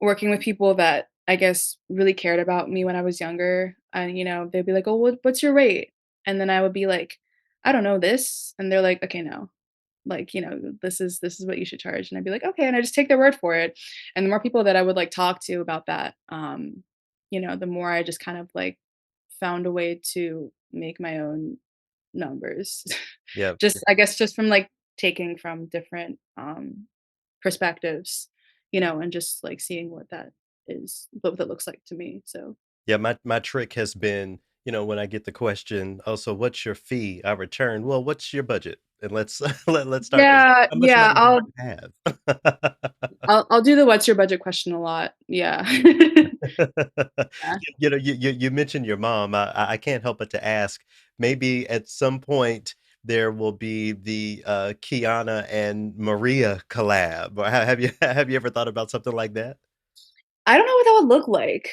working with people that I guess really cared about me when I was younger, and, they'd be like, "Oh, what's your rate?" And then I would be like, "I don't know, this." And they're like, "Okay, no. Like, this is what you should charge." And I'd be like, "Okay." And I just take their word for it. And the more people that I would, like, talk to about that, the more I just kind of, like, found a way to make my own numbers. Yeah. Just I guess just from, like, taking from different, perspectives, and just, like, seeing what that looks like to me, so Yeah, my trick has been, when I get the question, "Oh, so what's your fee?" I return, "Well, what's your budget?" And let's let's start there. yeah, How much yeah, money do you have? I'll do the "What's your budget?" question a lot, yeah. Yeah. You mentioned your mom. I can't help but to ask, maybe at some point there will be the, Kiana and Maria collab, or have you have you ever thought about something like that? I don't know what that would look like.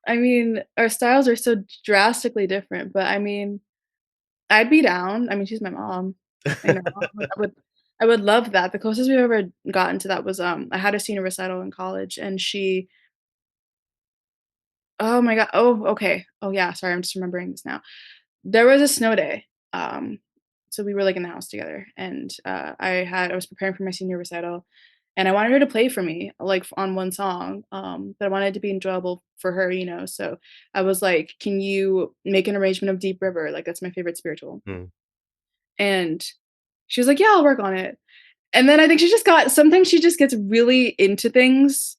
I mean, our styles are so drastically different, but I mean, I'd be down. I mean, she's my mom, I would love that. The closest we've ever gotten to that was, I had a senior recital in college, and she Oh my god. Oh, okay. Oh, yeah, sorry, I'm just remembering this now. There was a snow day, um, so we were, like, in the house together, and, I was preparing for my senior recital, and I wanted her to play for me, like, on one song, but I wanted it to be enjoyable for her, so I was like, "Can you make an arrangement of Deep River?" Like, that's my favorite spiritual, Mm. and she was like, "Yeah, I'll work on it." And then I think sometimes she just gets really into things,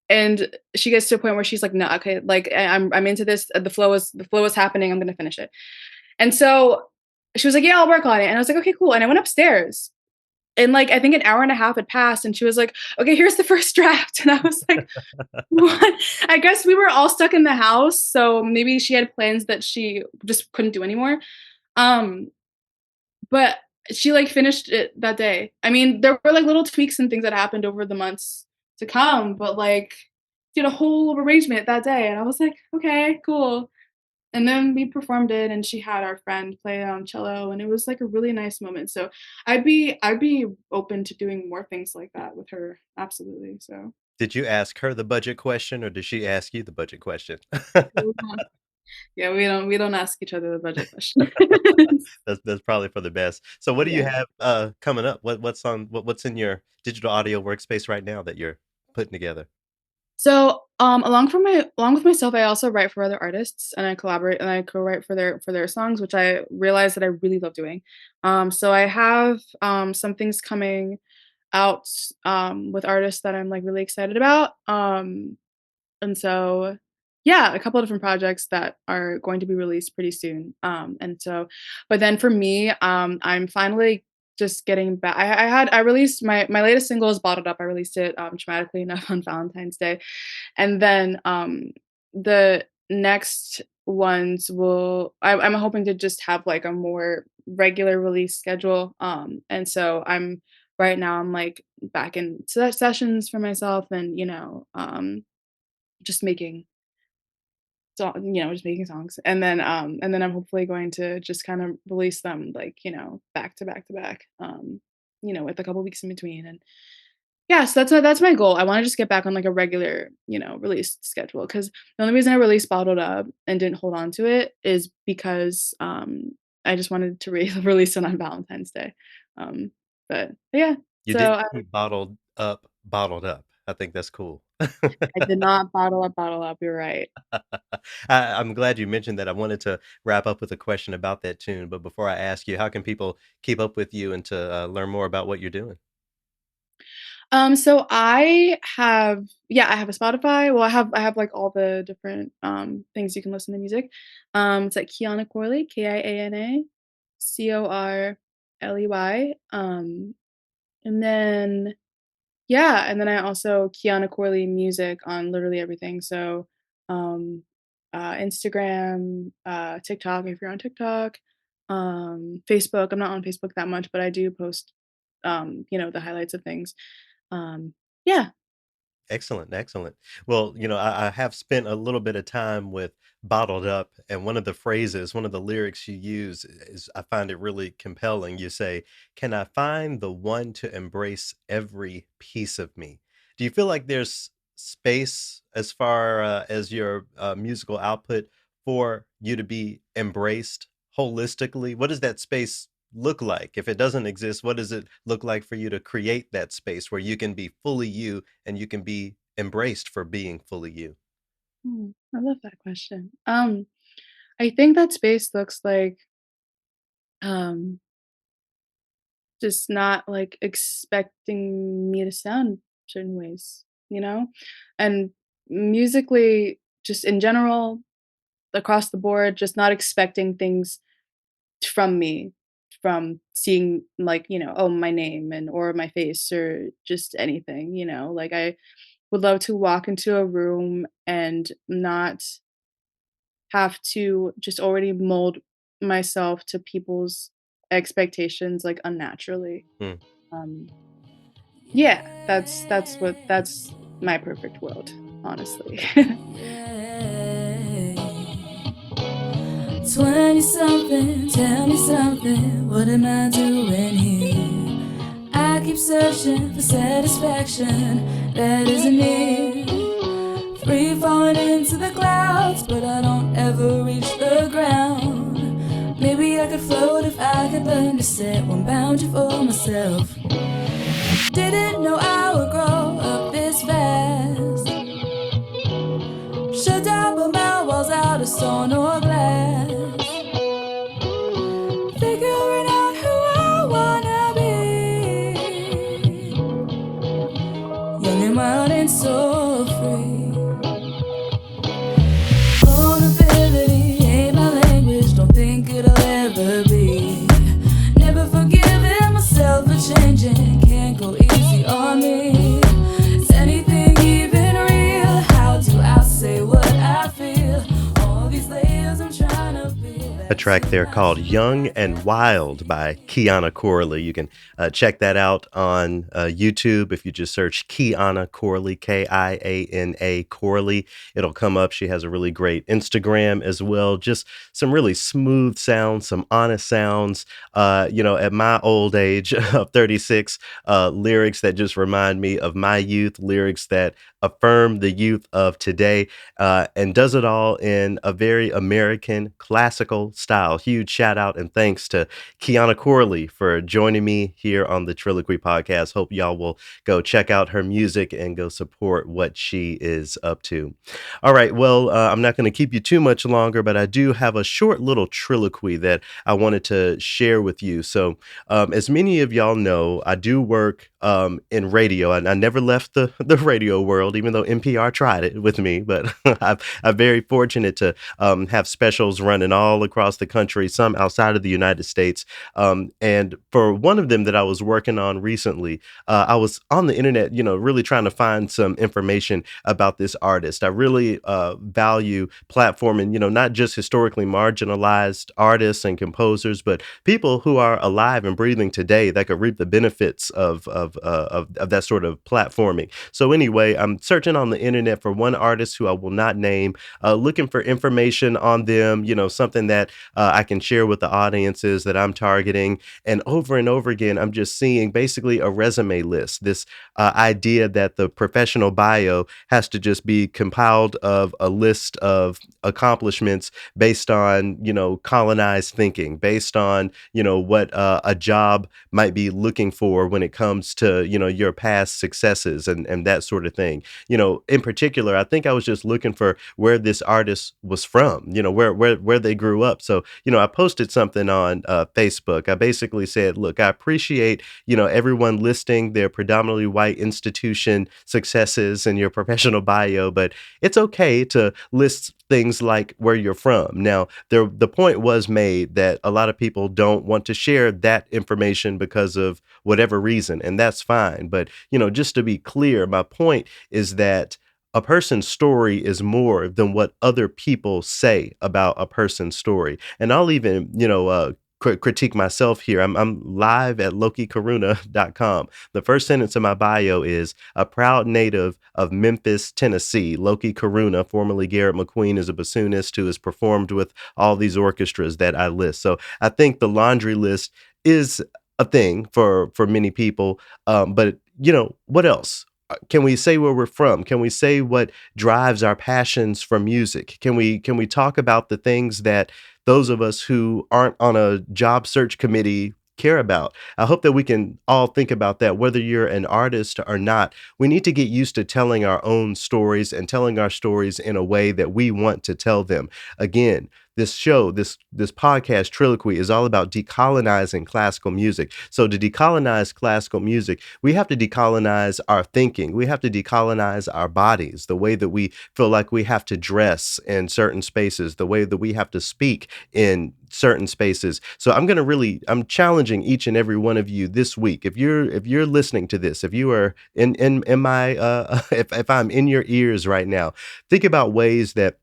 and she gets to a point where she's like, "No, okay, like, I'm into this, the flow is happening, I'm gonna finish it." And so she was like, "Yeah, I'll work on it." And I was like, "Okay, cool." And I went upstairs, and, like, I think an hour and a half had passed, and she was like, "Okay, here's the first draft." And I was like, "What?" I guess we were all stuck in the house, so maybe she had plans that she just couldn't do anymore. Um, but she, like, finished it that day. I mean, there were, like, little tweaks and things that happened over the months to come, but, like, did a whole arrangement that day, and I was like, "Okay, cool." And then we performed it, and she had our friend play on cello, and it was, like, a really nice moment, so I'd be open to doing more things like that with her, absolutely, so Did you ask her the budget question, or did she ask you the budget question? yeah, we don't ask each other the budget question. That's probably for the best. So what do you Yeah. have, coming up? What's in your digital audio workspace right now that you're putting together? So, along with myself, I also write for other artists, and I collaborate and I co-write for their songs, which I realize that I really love doing. So I have some things coming out with artists that I'm like really excited about. And so, yeah, a couple of different projects that are going to be released pretty soon. But then for me, I'm finally just getting back. I released my latest single is Bottled Up. I released it dramatically enough on Valentine's Day, and then the next ones I'm hoping to just have like a more regular release schedule. And so right now I'm like back in sessions for myself, and just making just making songs, and then I'm hopefully going to just kind of release them like, back to back to back, with a couple weeks in between, and yeah, so that's my goal. I wanna just get back on like a regular, release schedule, because the only reason I released Bottled Up and didn't hold on to it is because, I just wanted to release it on Valentine's Day, but yeah, You so didn't keep bottled up. I think that's cool. I did not bottle up, you're right. I'm glad you mentioned that. I wanted to wrap up with a question about that tune, but before I ask you, how can people keep up with you and to, learn more about what you're doing? So I have a Spotify. Well, I have like all the different things you can listen to music. It's like Kiana Corley, Kiana Corley. And then yeah, and then I also Kiana Corley music on literally everything. So um Instagram, TikTok if you're on TikTok, Facebook. I'm not on Facebook that much, but I do post the highlights of things. Um, yeah. Excellent, excellent. Well, I have spent a little bit of time with Bottled Up, and one of the phrases, one of the lyrics you use is I find it really compelling. You say, "Can I find the one to embrace every piece of me?" Do you feel like there's space as far as your musical output for you to be embraced holistically? What does that space look like? If it doesn't exist, what does it look like for you to create that space where you can be fully you and you can be embraced for being fully you? I love that question. I think that space looks like um just not like expecting me to sound certain ways, you know? And musically, just in general, across the board, just not expecting things from me, from seeing like, oh, my name and or my face or just anything, like I would love to walk into a room and not have to just already mold myself to people's expectations like unnaturally. Hmm. Um, yeah, that's my perfect world, honestly. Yeah. 20 something, tell me something. What am I doing here? I keep searching for satisfaction that isn't near. Free falling into the clouds, but I don't ever reach the ground. Maybe I could float if I could learn to set one boundary for myself. Didn't know I would grow up this fast. Shut down but my walls out of stone or glass. Figuring out who I wanna be. Young and wild and so free. Vulnerability ain't my language, don't think it'll ever be. Never forgiving myself for changing, can't go easy on me. Is anything even real? How do I say what I feel? All these layers I'm trying to feel. A track there called Young and Wild by Kiana Corley. You can check that out on YouTube. If you just search Kiana Corley, Kiana Corley, it'll come up. She has a really great Instagram as well. Just some really smooth sounds, some honest sounds. At my old age of 36, lyrics that just remind me of my youth, lyrics that affirm the youth of today, and does it all in a very American classical style. Huge shout out and thanks to Kiana Corley for joining me here on the TRILLOQUY podcast. Hope y'all will go check out her music and go support what she is up to. All right, well, I'm not going to keep you too much longer, but I do have a short little triloquy that I wanted to share with you. So as many of y'all know, I do work in radio, and I never left the radio world, even though NPR tried it with me. But I'm very fortunate to have specials running all across the country, some outside of the United States. And for one of them that I was working on recently, I was on the internet, really trying to find some information about this artist. I really value platforming, not just historically marginalized artists and composers, but people who are alive and breathing today that could reap the benefits of that sort of platforming. So anyway, I'm searching on the internet for one artist who I will not name, looking for information on them, something that I can share with the audiences that I'm targeting. And over again, I'm just seeing basically a resume list, this idea that the professional bio has to just be compiled of a list of accomplishments based on, colonized thinking, based on, what a job might be looking for when it comes to, your past successes and that sort of thing. In particular, I think I was just looking for where this artist was from, where they grew up. So, I posted something on Facebook. I basically said, look, I appreciate, everyone listing their predominantly white institution successes in your professional bio, but it's okay to list things like where you're from. Now, the point was made that a lot of people don't want to share that information because of whatever reason, and that's fine. But, just to be clear, my point is that a person's story is more than what other people say about a person's story. And I'll even, critique myself here. I'm live at LokiKaruna.com. The first sentence of my bio is a proud native of Memphis, Tennessee. Loki Karuna, formerly Garrett McQueen, is a bassoonist who has performed with all these orchestras that I list. So I think the laundry list is a thing for many people. But what else? Can we say where we're from? Can we say what drives our passions for music? Can we talk about the things that those of us who aren't on a job search committee care about? I hope that we can all think about that, whether you're an artist or not. We need to get used to telling our own stories and telling our stories in a way that we want to tell them. Again, this show, this podcast, TRILLOQUY, is all about decolonizing classical music. So to decolonize classical music, we have to decolonize our thinking. We have to decolonize our bodies, the way that we feel like we have to dress in certain spaces, the way that we have to speak in certain spaces. So I'm challenging each and every one of you this week. If you're listening to this, if you are in my if I'm in your ears right now, think about ways that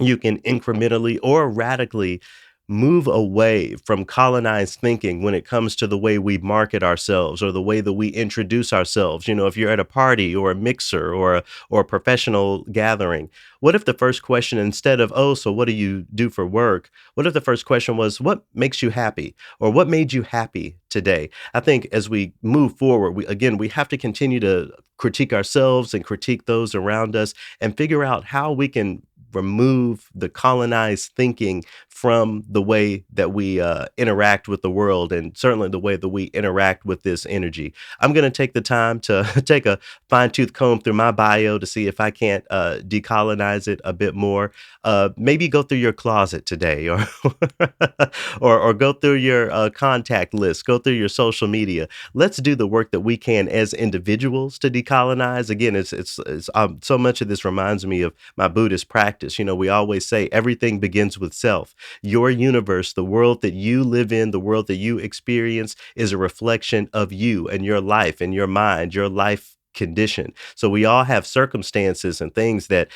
you can incrementally or radically move away from colonized thinking when it comes to the way we market ourselves or the way that we introduce ourselves. You know, if you're at a party or a mixer or a professional gathering, what if the first question, instead of, oh, so what do you do for work? What if the first question was, what makes you happy, or what made you happy today? I think as we move forward, we have to continue to critique ourselves and critique those around us and figure out how we can remove the colonized thinking from the way that we interact with the world, and certainly the way that we interact with this energy. I'm going to take the time to take a fine tooth comb through my bio to see if I can't decolonize it a bit more. Maybe go through your closet today, or or go through your contact list, go through your social media. Let's do the work that we can as individuals to decolonize. Again, it's so much of this reminds me of my Buddhist practice. You know, we always say everything begins with self. Your universe, the world that you live in, the world that you experience, is a reflection of you and your life and your mind, your life condition. So we all have circumstances and things that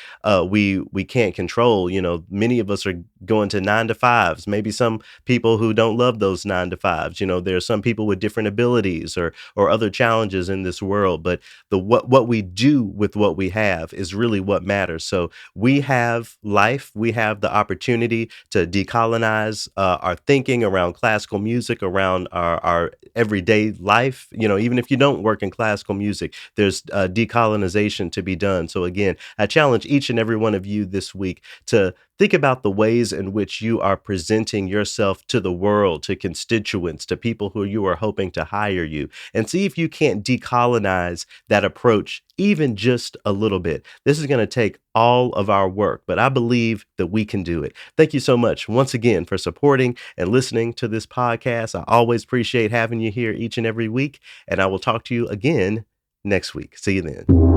we can't control. You know, many of us are going to 9 to 5s. Maybe some people who don't love those 9 to 5s. You know, there are some people with different abilities or other challenges in this world. But the what we do with what we have is really what matters. So we have life. We have the opportunity to decolonize our thinking around classical music, around our everyday life. You know, even if you don't work in classical music, there's decolonization to be done. So again, I challenge each and every one of you this week to think about the ways in which you are presenting yourself to the world, to constituents, to people who you are hoping to hire you, and see if you can't decolonize that approach even just a little bit. This is going to take all of our work, but I believe that we can do it. Thank you so much once again for supporting and listening to this podcast. I always appreciate having you here each and every week, and I will talk to you again next week. See you then.